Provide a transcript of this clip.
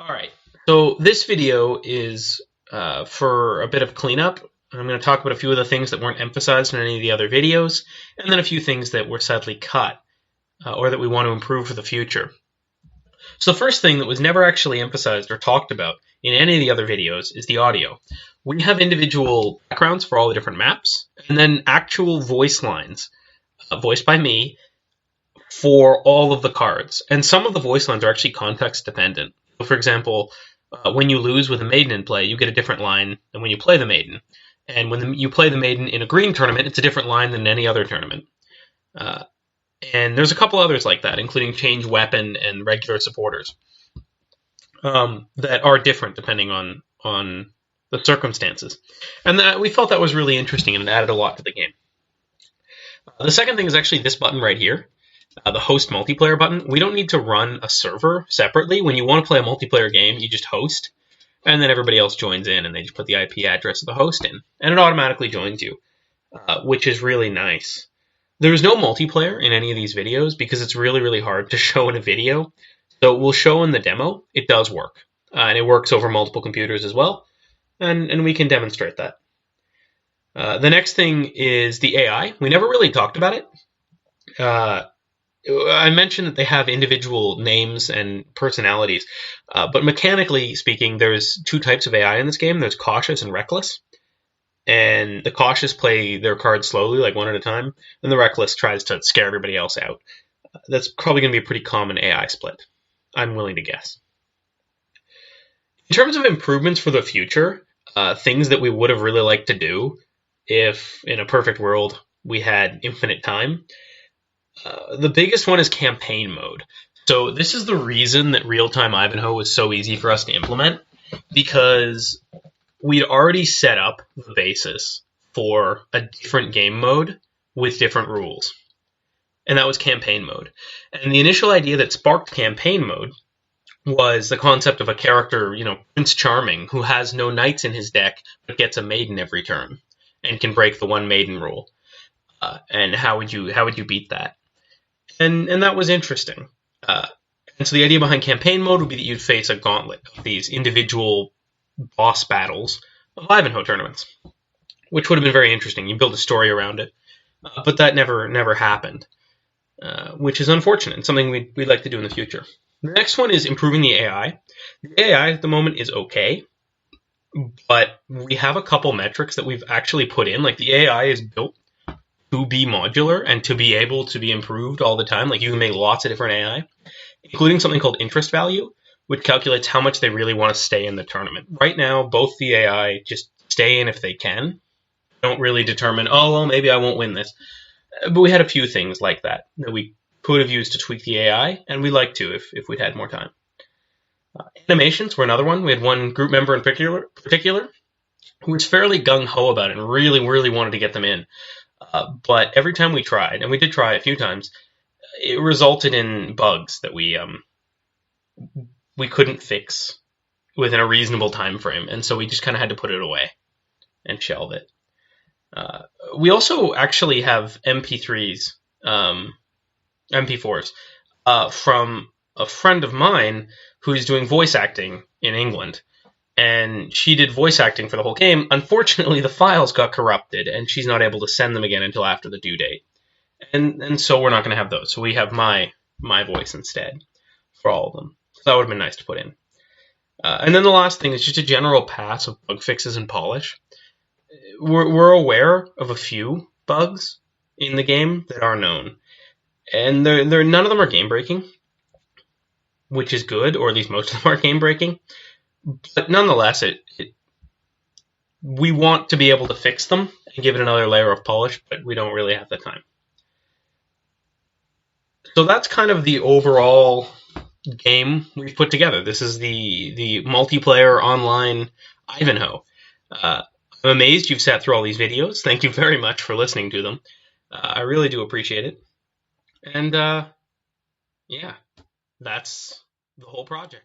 All right, so this video is for a bit of cleanup. I'm going to talk about a few of the things that weren't emphasized in any of the other videos, and then a few things that were sadly cut or that we want to improve for the future. So the first thing that was never actually emphasized or talked about in any of the other videos is the audio. We have individual backgrounds for all the different maps, and then actual voice lines, voiced by me, for all of the cards. And some of the voice lines are actually context dependent. So for example, when you lose with a maiden in play, you get a different line than when you play the maiden. And when you play the maiden in a green tournament, it's a different line than any other tournament. And there's a couple others like that, including change weapon and regular supporters, that are different depending on the circumstances. And we felt that was really interesting and it added a lot to the game. The second thing is actually this button right here. The host multiplayer button. We don't need to run a server separately. When you want to play a multiplayer game, you just host, and then everybody else joins in, and they just put the IP address of the host in, and it automatically joins you, which is really nice. There's no multiplayer in any of these videos because it's really, really hard to show in a video. So we'll show in the demo. It does work, and it works over multiple computers as well, and we can demonstrate that. The next thing is the AI. We never really talked about it. I mentioned that they have individual names and personalities, but mechanically speaking, there's two types of AI in this game. There's cautious and reckless, and the cautious play their cards slowly, like one at a time, and the reckless tries to scare everybody else out. That's probably going to be a pretty common AI split, I'm willing to guess. In terms of improvements for the future, things that we would have really liked to do if, in a perfect world, we had infinite time. The biggest one is campaign mode. So this is the reason that real-time Ivanhoe was so easy for us to implement, because we'd already set up the basis for a different game mode with different rules. And that was campaign mode. And the initial idea that sparked campaign mode was the concept of a character, Prince Charming, who has no knights in his deck, but gets a maiden every turn, and can break the one maiden rule. And how would you beat that? And that was interesting. And so the idea behind campaign mode would be that you'd face a gauntlet of these individual boss battles of Ivanhoe tournaments, which would have been very interesting. You build a story around it, but that never happened, which is unfortunate and something we'd like to do in the future. The next one is improving the AI. The AI at the moment is okay, but we have a couple metrics that we've actually put in. Like the AI is built to be modular and to be able to be improved all the time. Like you can make lots of different AI, including something called interest value, which calculates how much they really want to stay in the tournament. Right now, both the AI just stay in if they can. Don't really determine, oh, well, maybe I won't win this. But we had a few things like that we could have used to tweak the AI, and we'd like to if we'd had more time. Animations were another one. We had one group member in particular who was fairly gung-ho about it and really, really wanted to get them in. But every time we tried, and we did try a few times, it resulted in bugs that we couldn't fix within a reasonable time frame, and so we just kind of had to put it away and shelve it. We also actually have MP3s, MP4s, from a friend of mine who's doing voice acting in England. And she did voice acting for the whole game. Unfortunately, the files got corrupted, and she's not able to send them again until after the due date. And so we're not going to have those. So we have my voice instead for all of them. So that would have been nice to put in. And then the last thing is just a general pass of bug fixes and polish. We're aware of a few bugs in the game that are known. And none of them are game-breaking, which is good, or at least most of them are game-breaking. But nonetheless, we want to be able to fix them and give it another layer of polish, but we don't really have the time. So that's kind of the overall game we've put together. This is the multiplayer online Ivanhoe. I'm amazed you've sat through all these videos. Thank you very much for listening to them. I really do appreciate it. And yeah, that's the whole project.